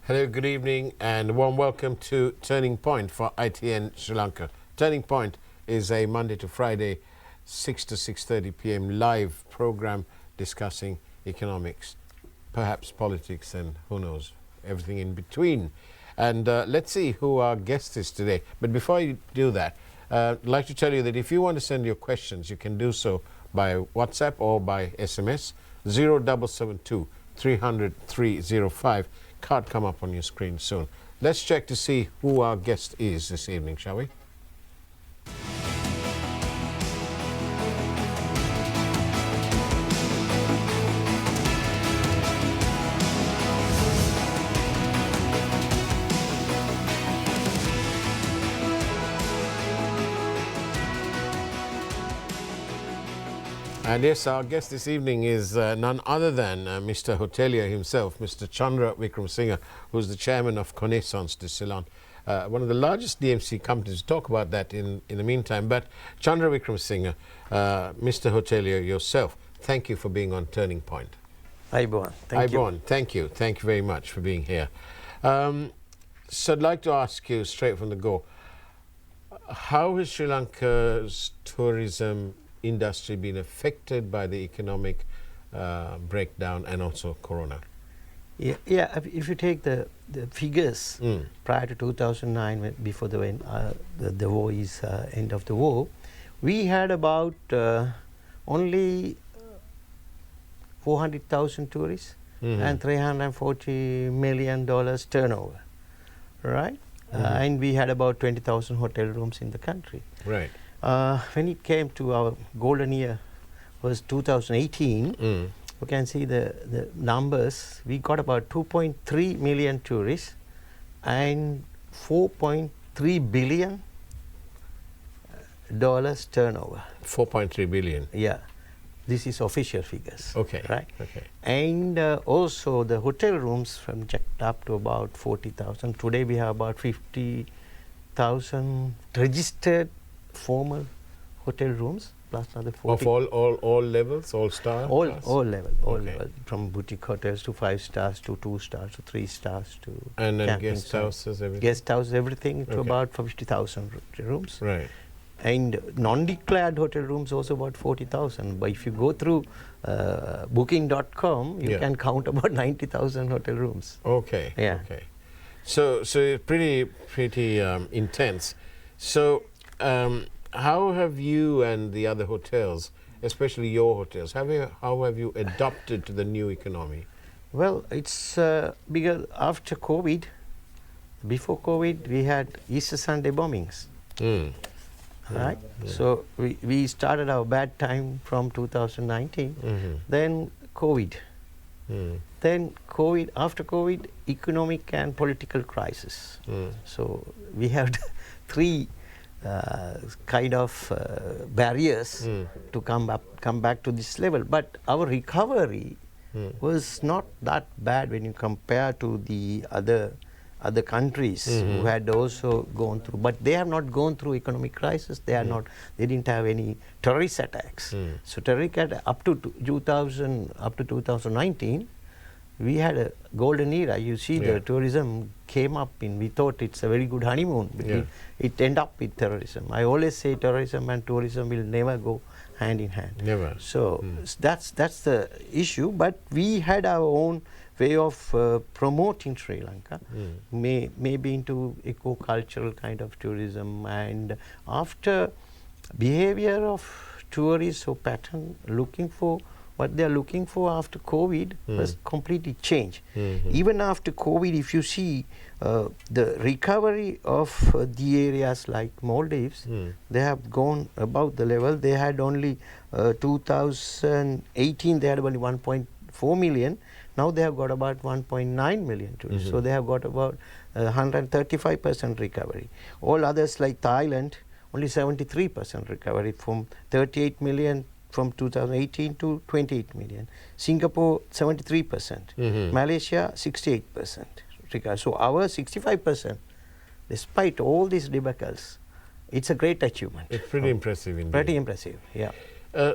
Hello, good evening, and a warm welcome to Turning Point for ITN Sri Lanka. Turning Point is a Monday to Friday, 6 to 6:30 p.m. live program discussing economics, perhaps politics, and who knows, everything in between. And let's see who our guest is today. But before you do that, I'd like to tell you that if you want to send your questions, you can do so by WhatsApp or by SMS 0772 300 305. Card come up on your screen soon. Let's check to see who our guest is this evening, shall we? And yes, our guest this evening is none other than Mr. Hotelier himself, Mr. Chandra Wickramasinghe, who's the chairman of Connaissance de Ceylon, one of the largest DMC companies. We'll talk about that in the meantime. But Chandra Wickramasinghe, Mr. Hotelier yourself, thank you for being on Turning Point. Ayubowan, thank you. Ayubowan, thank you. Thank you very much for being here. So I'd like to ask you straight from the go, how has Sri Lanka's tourism industry been affected by the economic breakdown and also Corona? Yeah. If you take the figures prior to 2009, before the war is end of the war, we had about only 400,000 tourists and $340 million turnover, right? And we had about 20,000 hotel rooms in the country. Right. When it came to our golden year, was 2018, you can see the numbers. We got about 2.3 million tourists and $4.3 billion turnover. 4.3 billion. Yeah, this is official figures. Okay. Right. Okay. And also the hotel rooms from checked up to about 40,000. Today we have about 50,000 registered formal hotel rooms plus another 40. Of all levels, all stars? All level, Okay. from boutique hotels to 5 stars to 2 stars to 3 stars to And then camping guest sites. houses, everything? Guest houses, everything to Okay. about 50,000 rooms. Right. And non-declared hotel rooms also about 40,000. But if you go through booking.com, you can count about 90,000 hotel rooms. Okay. Yeah. Okay. So it's pretty intense. So how have you and the other hotels, especially your hotels, how have you adapted to the new economy? Well, it's because after COVID, before COVID, we had Easter Sunday bombings. Right? So we started our bad time from 2019, then COVID. Then COVID, after COVID, economic and political crisis. So we have 3 kind of barriers to come back to this level. But our recovery was not that bad when you compare to the other countries who had also gone through, but they have not gone through economic crisis. They didn't have any terrorist attacks. So terrorist attack up to 2019, we had a golden era. You see, the tourism came up we thought it's a very good honeymoon, but it ended up with terrorism. I always say tourism and tourism will never go hand in hand. Never. So that's the issue. But we had our own way of promoting Sri Lanka, maybe into eco-cultural kind of tourism. And after behavior of tourists or pattern looking for what they are looking for after COVID was completely changed. Even after COVID, if you see the recovery of the areas like Maldives, they have gone above the level. They had only 2018, they had only 1.4 million. Now they have got about 1.9 million tourists. So they have got about 135% recovery. All others like Thailand, only 73% recovery from 38 million from 2018 to 28 million. Singapore, 73%. Malaysia, 68% recovery. So our 65%, despite all these debacles, it's a great achievement. It's pretty impressive indeed. Pretty impressive, yeah.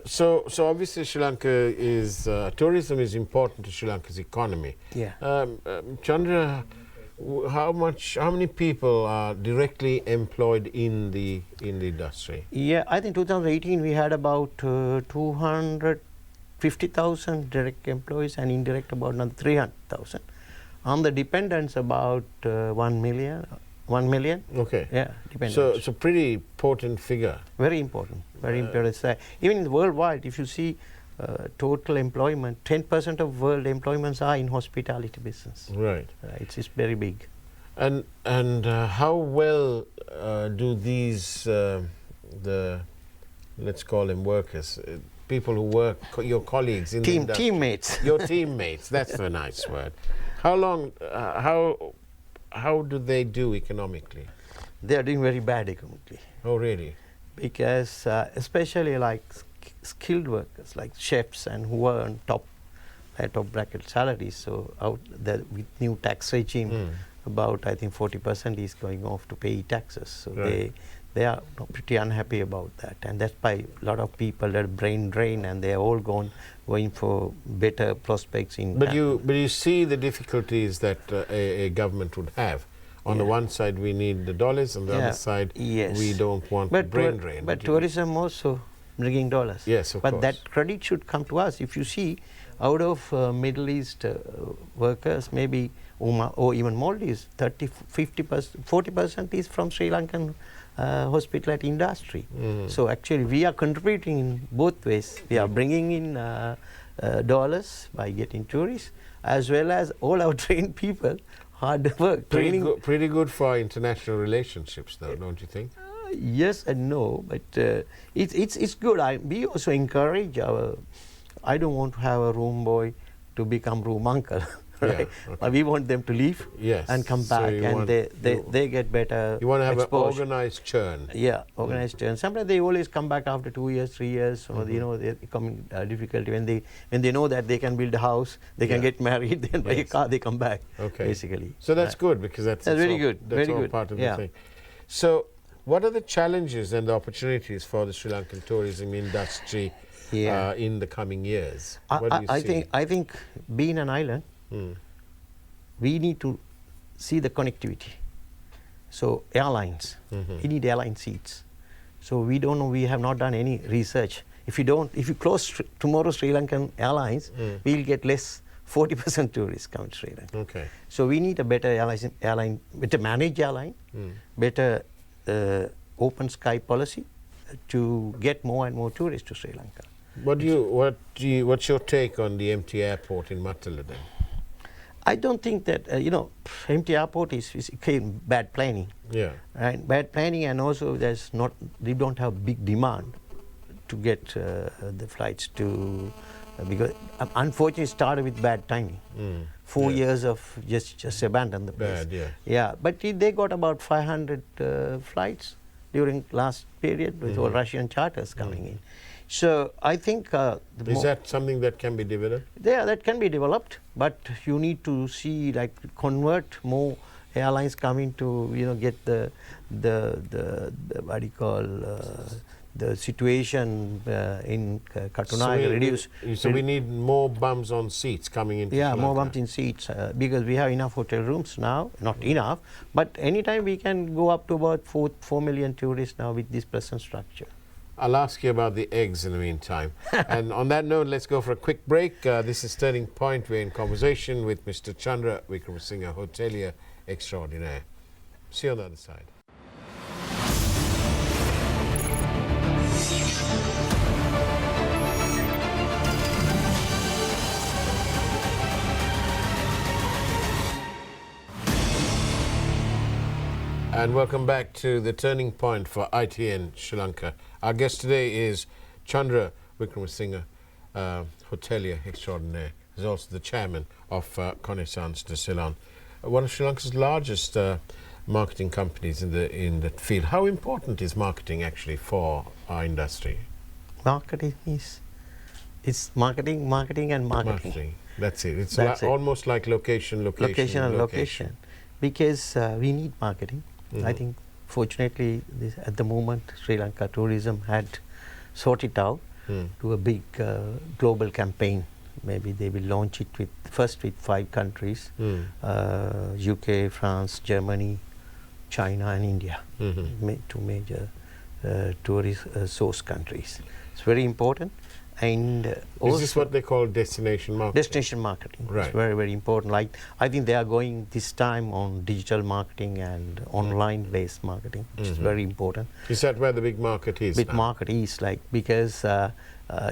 So obviously Sri Lanka is, tourism is important to Sri Lanka's economy. Yeah. Chandra, how many people are directly employed in the industry? Yeah, I think 2018 we had about 250,000 direct employees and indirect about another 300,000. On the dependents about 1 million. 1 million. Okay. Yeah, dependents. So it's a pretty important figure. Very important. Very important. Even worldwide, if you see total employment, 10% of world employments are in hospitality business. Right. It's very big. And how well do these let's call them workers, people who work, your colleagues in the industry, teammates. your teammates. That's a nice word. How long? How do they do economically? They are doing very bad economically. Oh, really? Because especially like skilled workers, like chefs, and who are on top bracket salaries. So with new tax regime, about I think 40% is going off to pay taxes. So right. they are pretty unhappy about that, and that's why a lot of people that brain drain, and they are all going for better prospects in. But you see the difficulties that a government would have. On the one side, we need the dollars, on the other side, we don't want brain drain. But tourism also bringing dollars. Yes, of course. But that credit should come to us. If you see, out of Middle East workers, maybe or even Maldives, 30, 50%, 40% is from Sri Lankan hospitality industry. So actually, we are contributing in both ways. We are bringing in dollars by getting tourists, as well as all our trained people. Hard work. Pretty good for international relationships, though, don't you think? Yes and no, but it's good. We also encourage our. I don't want to have a room boy to become room uncle, right? Yeah, okay. We want them to leave and come back, and they get better. You want to have exposure. an organized churn. Yeah, organized churn. Sometimes they always come back after 2 years, 3 years. So they come in difficulty when they know that they can build a house, they can get married, then buy a car, they come back. Okay. Basically. So that's good, because that's very good. That's very all good. part of the thing. So, what are the challenges and the opportunities for the Sri Lankan tourism industry in the coming years? What do you see? I think being an island, we need to see the connectivity. So airlines, we need airline seats. So we don't know, we have not done any research. If you close tomorrow Sri Lankan airlines, we'll get less 40% tourists come to Sri Lanka. Okay. So we need a better airline, better managed airline, better open sky policy to get more and more tourists to Sri Lanka. What's your take on the empty airport in Matala then? I don't think that empty airport is bad planning. Yeah. Right, bad planning, and also they don't have big demand to get the flights to because unfortunately it started with bad timing. 4 years of just abandon the place. Bad, yeah. But they got about 500 flights during last period with all Russian charters coming in. So I think is that something that can be developed? Yeah, that can be developed, but you need to see convert more airlines coming to get the what do you call the situation in Katunai reduce. So we need more bums on seats coming into Sri Lanka. More bums in seats because we have enough hotel rooms now. Not enough, but anytime we can go up to about 4 million tourists now with this present structure. I'll ask you about the eggs in the meantime. And on that note, let's go for a quick break. This is Turning Point. We're in conversation with Mr. Chandra Wickramasinghe, hotelier extraordinaire. See you on the other side. And welcome back to the Turning Point for ITN Sri Lanka. Our guest today is Chandra Wickramasinghe, hotelier extraordinaire. He's also the chairman of Connaissance de Ceylon, one of Sri Lanka's largest marketing companies in that field. How important is marketing actually for our industry? Marketing it's marketing. That's it. It's almost like location. Because we need marketing. I think fortunately at the moment Sri Lanka tourism had sorted out to a big global campaign maybe they will launch it first with 5 countries, UK, France, Germany, China and India, 2 major tourist source countries. It's very important. And is this what they call destination marketing? Destination marketing. Right. It's very, very important. Like, I think they are going this time on digital marketing and online-based marketing, which is very important. Is that where the big market is? Big market is, like, because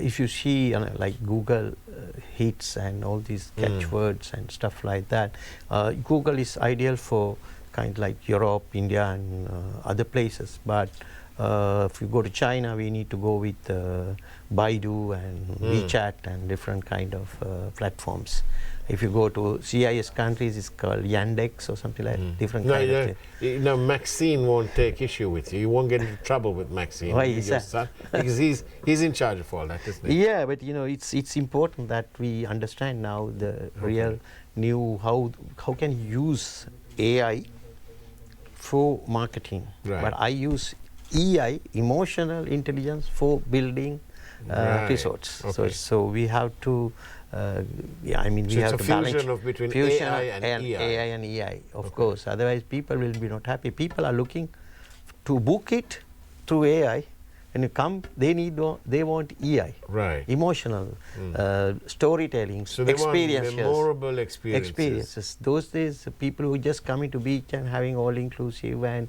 if you see like Google hits and all these catchwords and stuff like that, Google is ideal for kind of like Europe, India and other places. But if you go to China, we need to go with Baidu and WeChat and different kind of platforms. If you go to CIS countries, it's called Yandex or something like different kind of thing. No, Maxine won't take issue with you. You won't get into trouble with Maxine. Why is that? Son, because he's in charge of all that, isn't he? Yeah, but you know, it's important that we understand now the real new how can you use AI for marketing. Right. But I use EI, emotional intelligence, for building resorts. Okay. So we have to, I mean, we so have it's to a balance fusion of between AI and EI. AI and EI, of course. Otherwise, people will be not happy. People are looking to book it through AI. When you come, they want EI, right? Emotional, storytelling, so they experiences, want memorable experiences. Those days, people who just coming to beach and having all inclusive and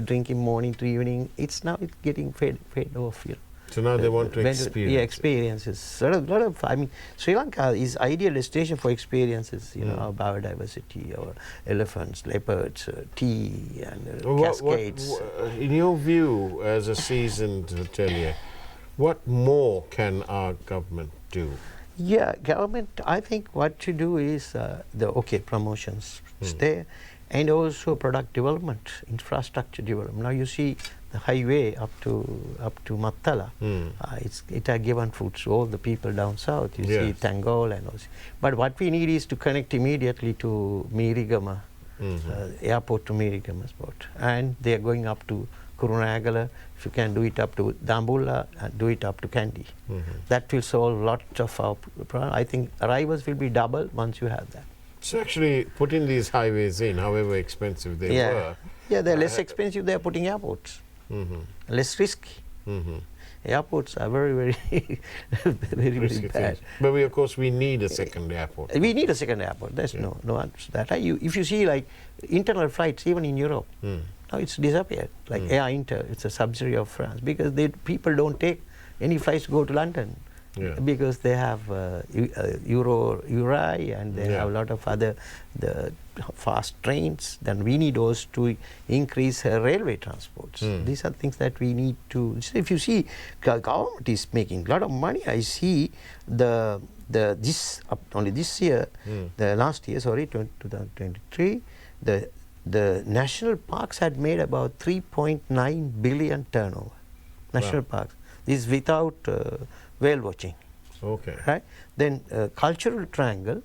drinking morning to evening, it's getting fade off. You know. So now they want to experience. Yeah, experiences. A lot of. I mean, Sri Lanka is ideal destination for experiences. You know, our biodiversity, our elephants, leopards, tea, and cascades. In your view, as a seasoned hotelier, what more can our government do? Yeah, government. I think what to do is promotions there, and also product development, infrastructure development. Now you see the highway up to Mattala. It has given food to all the people down south. You see Tangol and all. But what we need is to connect immediately to Mirigama, airport to Mirigama spot, and they are going up to Kurunagala. If you can do it up to Dambulla, do it up to Kandy. That will solve a lot of our problem. I think arrivals will be double once you have that. So actually putting these highways in, however expensive they were. Yeah, they're less expensive. They're putting airports. Less risky. Airports are very, very bad. But of course, we need a second airport. We need a second airport. There's no answer to that. If you see like internal flights, even in Europe, now it's disappeared. Like Air Inter, it's a subsidiary of France, because people don't take any flights to go to London. Because they have Uri and they have a lot of other fast trains. Then we need those to increase railway transports. These are things that we need to. So if you see, government is making a lot of money. I see only this year, the last year, 2023, the national parks had made about 3.9 billion turnover. National parks. This is without whale watching. Okay. Right? Then cultural triangle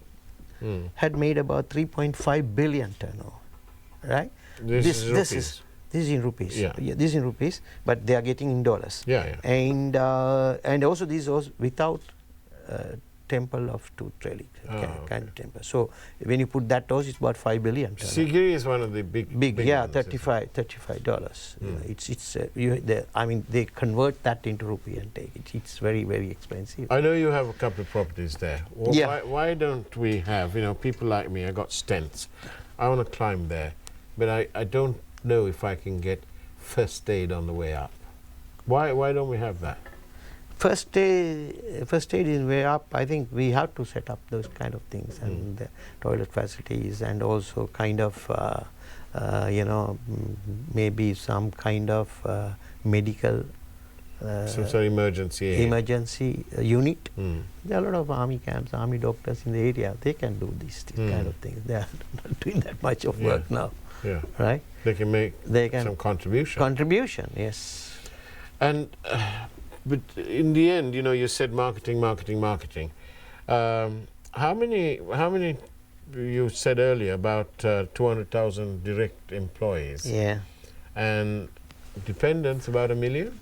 had made about 3.5 billion turnover. Right? This is in rupees. Yeah. This is in rupees, but they are getting in dollars. And also this is also without temple of Tooth Relic, kind of temple. So when you put that dose, it's about 5 billion. Sigiri is one of the big yeah, ones, $35. I mean, they convert that into rupee and take it. It's very, very expensive. I know you have a couple of properties there. Well, why don't we have, people like me, I got stents. I want to climb there, but I don't know if I can get first aid on the way up. Why don't we have that? First aid is way up. I think we have to set up those kind of things and the toilet facilities, and also kind of, maybe some kind of medical some sort of emergency unit. There are a lot of army camps, army doctors in the area. They can do these kind of things. They are not doing that much of work now. Yeah. Right? They can make some contribution. Contribution, yes. And but in the end, you said marketing. How many? You said earlier about 200,000 direct employees. Yeah. And dependents about 1 million.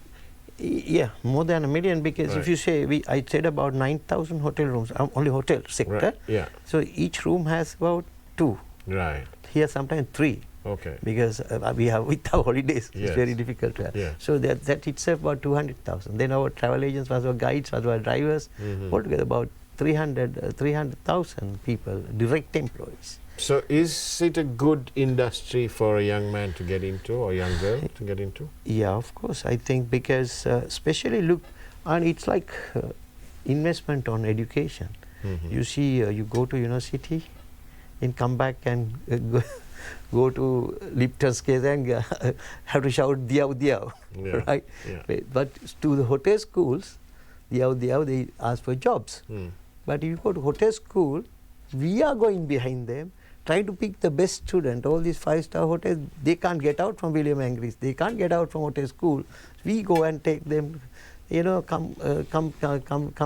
Yeah, more than 1 million, because Right. if you say, I said about 9,000 hotel rooms, only hotel sector. Right. Yeah. So each room has about 2. Right. Here sometimes 3. Okay. Because we have with our holidays, Yes. it's very difficult to have. Yeah. So that itself about 200,000. Then our travel agents, our guides, our drivers, altogether about 300,000 people, direct employees. So is it a good industry for a young man to get into, or a young girl to get into? Yeah, of course. I think because especially look, and it's like investment on education. You see, you go to university and come back and go to Lipton's case and have to shout diyaw diyaw, Yeah. right? Yeah. But to the hotel schools, diyaw diyaw, they ask for jobs. But if you go to hotel school, we are going behind them, trying to pick the best student. All these 5-star hotels, they can't get out from William and Grace. They can't get out from hotel school. We go and take them, come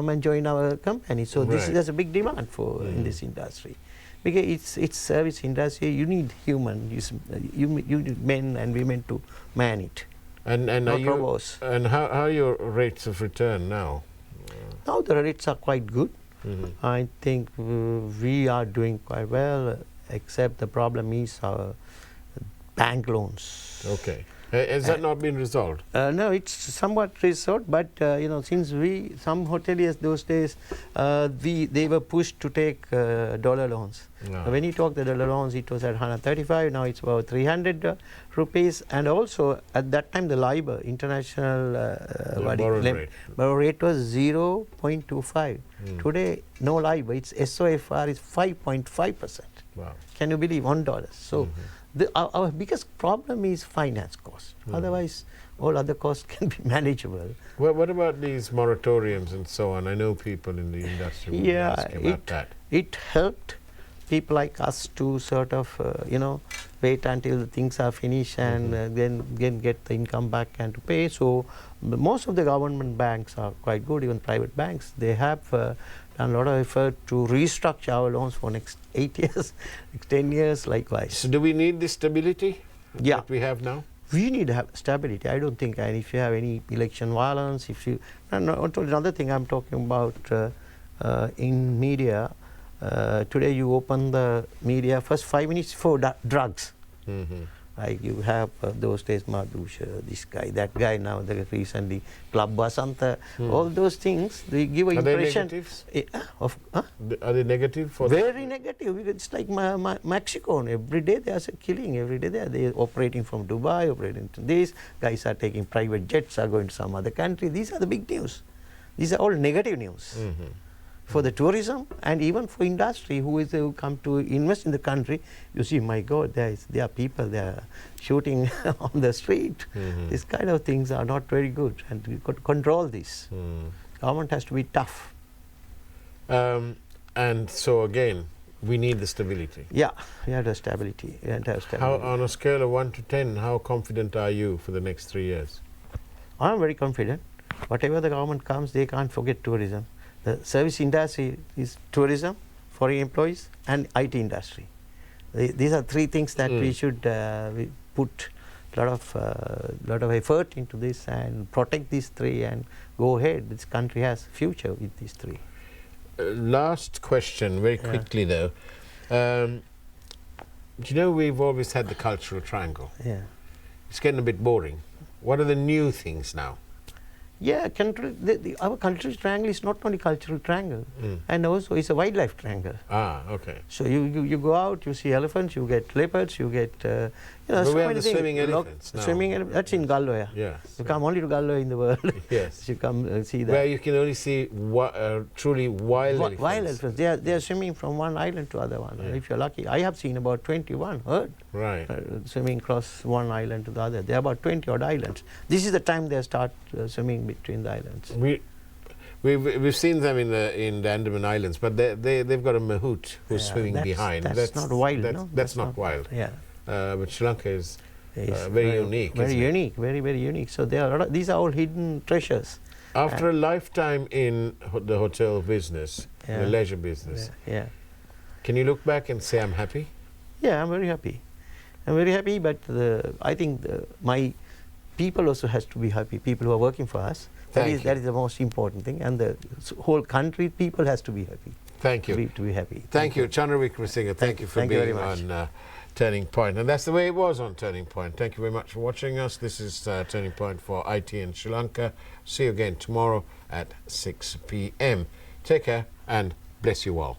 and join our company. So there's a big demand for in this industry, because it's service industry. You need human, you need men and women to man it. And not robots. And how are your rates of return now? Now the rates are quite good. I think we are doing quite well, except the problem is our bank loans. Okay. Has that not been resolved? No, it's somewhat resolved, but since some hoteliers those days, they were pushed to take dollar loans. No. When you talk the dollar loans, it was at 135. Now it's about 300 rupees, and also at that time the LIBOR, international borrow rate was 0.25. Today no LIBOR. Its SOFR is 5.5%. Wow. Can you believe $1? So. Our biggest problem is finance cost. Otherwise, all other costs can be manageable. Well, what about these moratoriums and so on? I know people in the industry will ask about that. It helped people like us to sort of, wait until the things are finished and then get the income back and to pay. So most of the government banks are quite good, even private banks. They have done a lot of effort to restructure our loans for next 8 years, next 10 years, likewise. So do we need this stability that we have now? We need to have stability. I don't think, and if you have any election violence, another thing I'm talking about in media, today you open the media first 5 minutes for drugs. Like you have those days Madhusha, this guy, that guy now, recently Club Basanta, all those things, they give an impression. Are they negatives? Are they negative? Very negative. It's like Mexico. Every day there's a killing. Every day they're operating from Dubai, operating to this. Guys are taking private jets, are going to some other country. These are the big news. These are all negative news. For the tourism and even for industry who come to invest in the country. You see, my God, there are people, they are shooting on the street. These kind of things are not very good, and we got to control this. Government has to be tough. And so again, we need the stability. Yeah, we have the stability. We have to have stability. How, on a scale of 1 to 10, how confident are you for the next 3 years? I'm very confident. Whatever the government comes, they can't forget tourism. The service industry is tourism, foreign employees, and IT industry. These are 3 things that we should we put a lot of effort into this and protect these 3 and go ahead. This country has future with these 3. Last question, very quickly though. We've always had the cultural triangle. Yeah. It's getting a bit boring. What are the new things now? Yeah, our cultural triangle is not only cultural triangle, and also it's a wildlife triangle. Ah, okay. So you go out, you see elephants, you get leopards, you get But so we have many the things. swimming elephants now. That's in Galloya. Yes. You come only to Galloya in the world. Yes. You come see that. Where you can only see truly wild elephants. Wild elephants. They are swimming from one island to other one. Yeah. If you're lucky, I have seen about 21 herd Right. swimming across one island to the other. There are about 20 odd islands. This is the time they start swimming between the islands. We've seen them in the Andaman Islands, but they've got a mahout who's swimming behind. That's not wild. That's not wild. Yeah. But Sri Lanka is very unique. Very unique. Very, very unique. So these are all hidden treasures. After a lifetime in the hotel business, the leisure business, can you look back and say, I'm happy? Yeah, I'm very happy. I'm very happy, but I think my people also has to be happy. People who are working for us. Thank That is the most important thing, and the whole country people has to be happy. Thank you. To be happy. Thank you, Chandra Wickramasinghe. Thank you for thank you being very much. on Turning Point. And that's the way it was on Turning Point. Thank you very much for watching us. This is Turning Point for ITN Sri Lanka. See you again tomorrow at 6 p.m. Take care and bless you all.